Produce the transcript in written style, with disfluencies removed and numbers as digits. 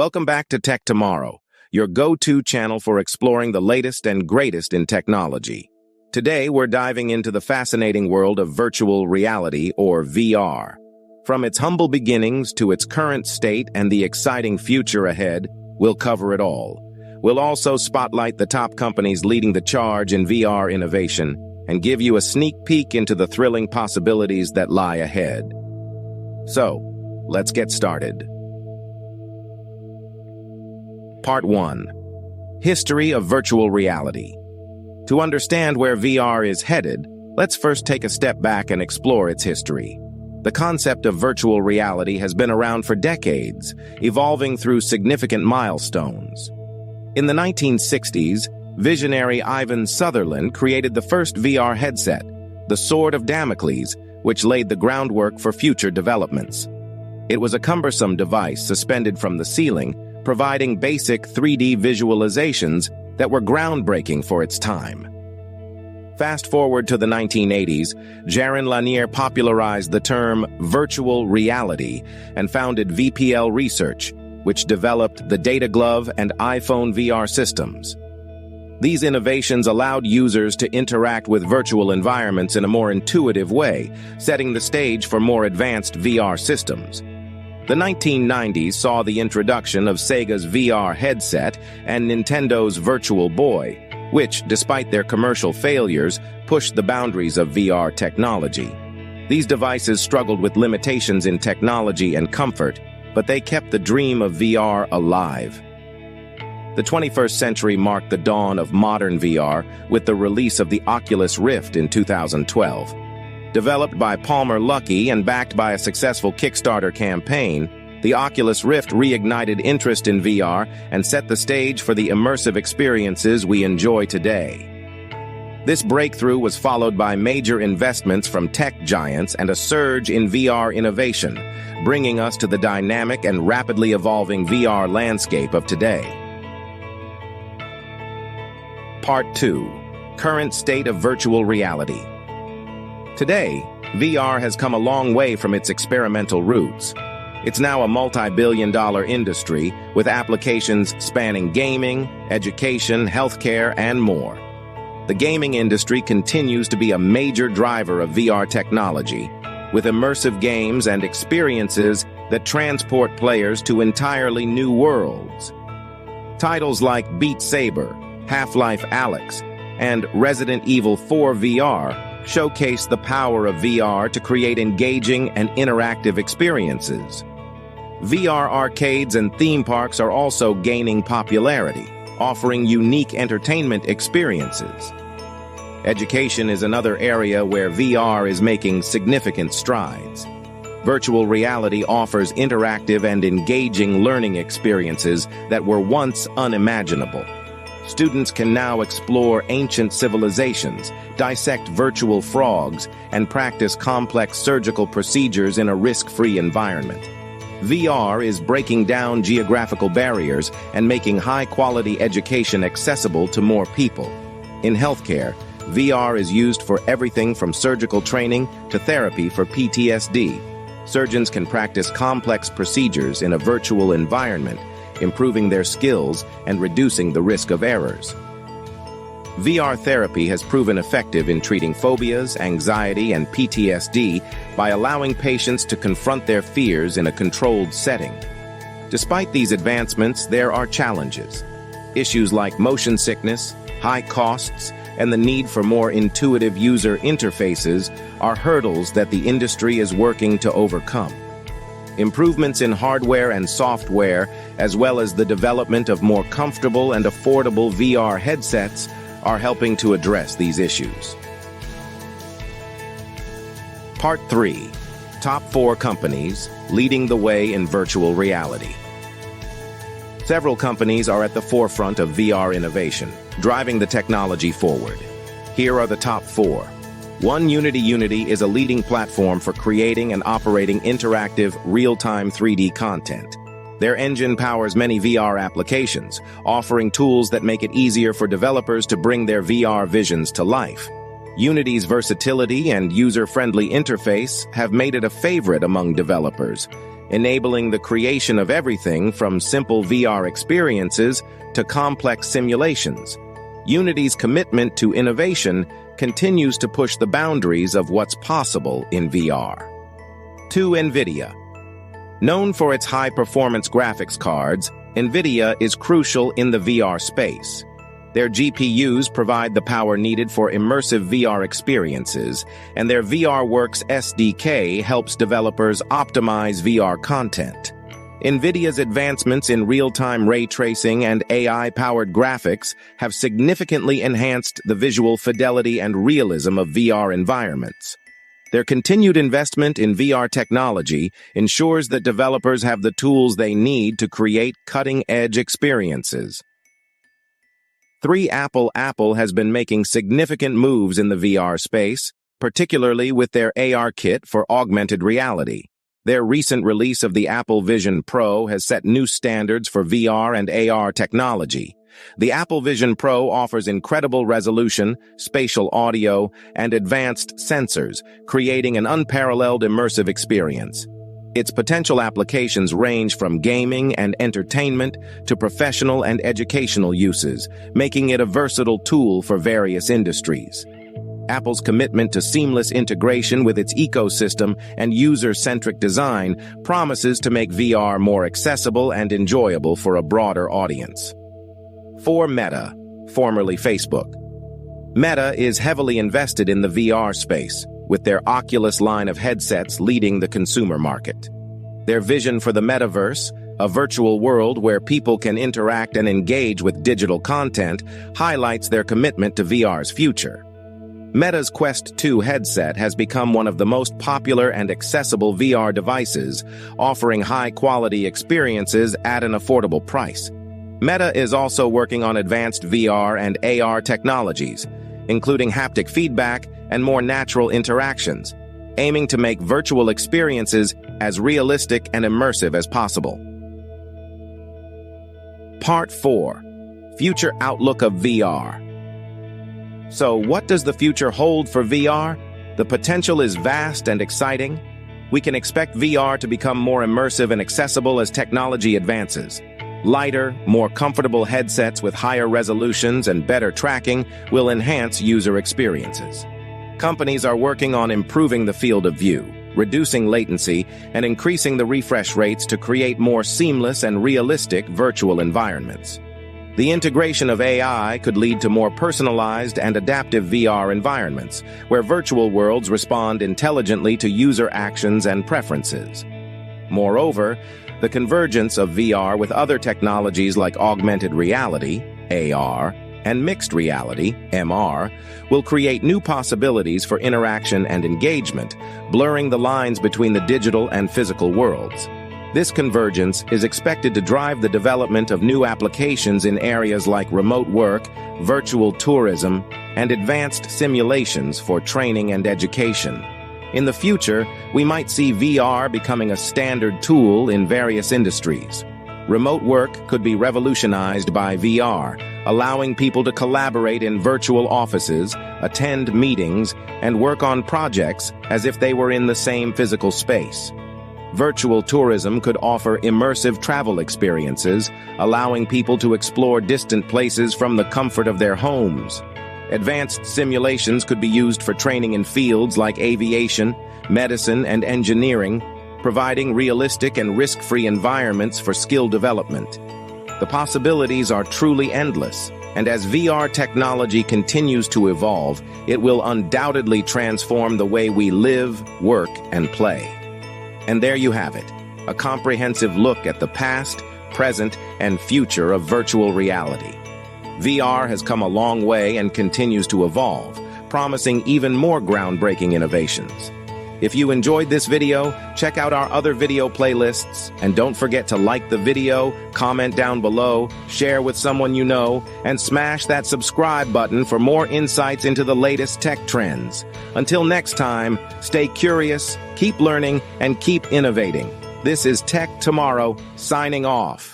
Welcome back to Tech Tomorrow, your go-to channel for exploring the latest and greatest in technology. Today, we're diving into the fascinating world of virtual reality, or VR. From its humble beginnings to its current state and the exciting future ahead, we'll cover it all. We'll also spotlight the top companies leading the charge in VR innovation and give you a sneak peek into the thrilling possibilities that lie ahead. So, let's get started. Part 1. History of Virtual Reality. To understand where VR is headed, let's first take a step back and explore its history. The concept of virtual reality has been around for decades, evolving through significant milestones. In the 1960s, visionary Ivan Sutherland created the first VR headset, the Sword of Damocles, which laid the groundwork for future developments. It was a cumbersome device suspended from the ceiling, providing basic 3D visualizations that were groundbreaking for its time. Fast forward to the 1980s, Jaron Lanier popularized the term virtual reality and founded VPL Research, which developed the Data Glove and iPhone VR systems. These innovations allowed users to interact with virtual environments in a more intuitive way, setting the stage for more advanced VR systems. The 1990s saw the introduction of Sega's VR headset and Nintendo's Virtual Boy, which, despite their commercial failures, pushed the boundaries of VR technology. These devices struggled with limitations in technology and comfort, but they kept the dream of VR alive. The 21st century marked the dawn of modern VR with the release of the Oculus Rift in 2012. Developed by Palmer Luckey and backed by a successful Kickstarter campaign, the Oculus Rift reignited interest in VR and set the stage for the immersive experiences we enjoy today. This breakthrough was followed by major investments from tech giants and a surge in VR innovation, bringing us to the dynamic and rapidly evolving VR landscape of today. Part 2. Current state of virtual reality. Today, VR has come a long way from its experimental roots. It's now a multi-billion-dollar industry with applications spanning gaming, education, healthcare, and more. The gaming industry continues to be a major driver of VR technology, with immersive games and experiences that transport players to entirely new worlds. Titles like Beat Saber, Half-Life Alyx, and Resident Evil 4 VR showcase the power of VR to create engaging and interactive experiences. VR arcades and theme parks are also gaining popularity, offering unique entertainment experiences. Education is another area where VR is making significant strides. Virtual reality offers interactive and engaging learning experiences that were once unimaginable. Students can now explore ancient civilizations, dissect virtual frogs, and practice complex surgical procedures in a risk-free environment. VR is breaking down geographical barriers and making high-quality education accessible to more people. In healthcare, VR is used for everything from surgical training to therapy for PTSD. Surgeons can practice complex procedures in a virtual environment, improving their skills and reducing the risk of errors. VR therapy has proven effective in treating phobias, anxiety, and PTSD by allowing patients to confront their fears in a controlled setting. Despite these advancements, there are challenges. Issues like motion sickness, high costs, and the need for more intuitive user interfaces are hurdles that the industry is working to overcome. Improvements in hardware and software, as well as the development of more comfortable and affordable VR headsets, are helping to address these issues. Part 3. Top 4 companies leading the way in virtual reality. Several companies are at the forefront of VR innovation, driving the technology forward. Here are the top 4. 1. Unity is a leading platform for creating and operating interactive, real-time 3D content. Their engine powers many VR applications, offering tools that make it easier for developers to bring their VR visions to life. Unity's versatility and user-friendly interface have made it a favorite among developers, enabling the creation of everything from simple VR experiences to complex simulations. Unity's commitment to innovation continues to push the boundaries of what's possible in VR. 2. NVIDIA. Known for its high-performance graphics cards, NVIDIA is crucial in the VR space. Their GPUs provide the power needed for immersive VR experiences, and their VRWorks SDK helps developers optimize VR content. NVIDIA's advancements in real-time ray tracing and AI-powered graphics have significantly enhanced the visual fidelity and realism of VR environments. Their continued investment in VR technology ensures that developers have the tools they need to create cutting-edge experiences. 3. Apple has been making significant moves in the VR space, particularly with their AR kit for augmented reality. Their recent release of the Apple Vision Pro has set new standards for VR and AR technology. The Apple Vision Pro offers incredible resolution, spatial audio, and advanced sensors, creating an unparalleled immersive experience. Its potential applications range from gaming and entertainment to professional and educational uses, making it a versatile tool for various industries. Apple's commitment to seamless integration with its ecosystem and user-centric design promises to make VR more accessible and enjoyable for a broader audience. 4. Meta, formerly Facebook. Meta is heavily invested in the VR space, with their Oculus line of headsets leading the consumer market. Their vision for the Metaverse, a virtual world where people can interact and engage with digital content, highlights their commitment to VR's future. Meta's Quest 2 headset has become one of the most popular and accessible VR devices, offering high-quality experiences at an affordable price. Meta is also working on advanced VR and AR technologies, including haptic feedback and more natural interactions, aiming to make virtual experiences as realistic and immersive as possible. Part 4. Future Outlook of VR. So, what does the future hold for VR? The potential is vast and exciting. We can expect VR to become more immersive and accessible as technology advances. Lighter, more comfortable headsets with higher resolutions and better tracking will enhance user experiences. Companies are working on improving the field of view, reducing latency, and increasing the refresh rates to create more seamless and realistic virtual environments. The integration of AI could lead to more personalized and adaptive VR environments, where virtual worlds respond intelligently to user actions and preferences. Moreover, the convergence of VR with other technologies like augmented reality, AR, and mixed reality, MR, will create new possibilities for interaction and engagement, blurring the lines between the digital and physical worlds. This convergence is expected to drive the development of new applications in areas like remote work, virtual tourism, and advanced simulations for training and education. In the future, we might see VR becoming a standard tool in various industries. Remote work could be revolutionized by VR, allowing people to collaborate in virtual offices, attend meetings, and work on projects as if they were in the same physical space. Virtual tourism could offer immersive travel experiences, allowing people to explore distant places from the comfort of their homes. Advanced simulations could be used for training in fields like aviation, medicine, and engineering, providing realistic and risk-free environments for skill development. The possibilities are truly endless, and as VR technology continues to evolve, it will undoubtedly transform the way we live, work, and play. And there you have it, a comprehensive look at the past, present, and future of virtual reality. VR has come a long way and continues to evolve, promising even more groundbreaking innovations. If you enjoyed this video, check out our other video playlists, and don't forget to like the video, comment down below, share with someone you know, and smash that subscribe button for more insights into the latest tech trends. Until next time, stay curious, keep learning, and keep innovating. This is Tech Tomorrow, signing off.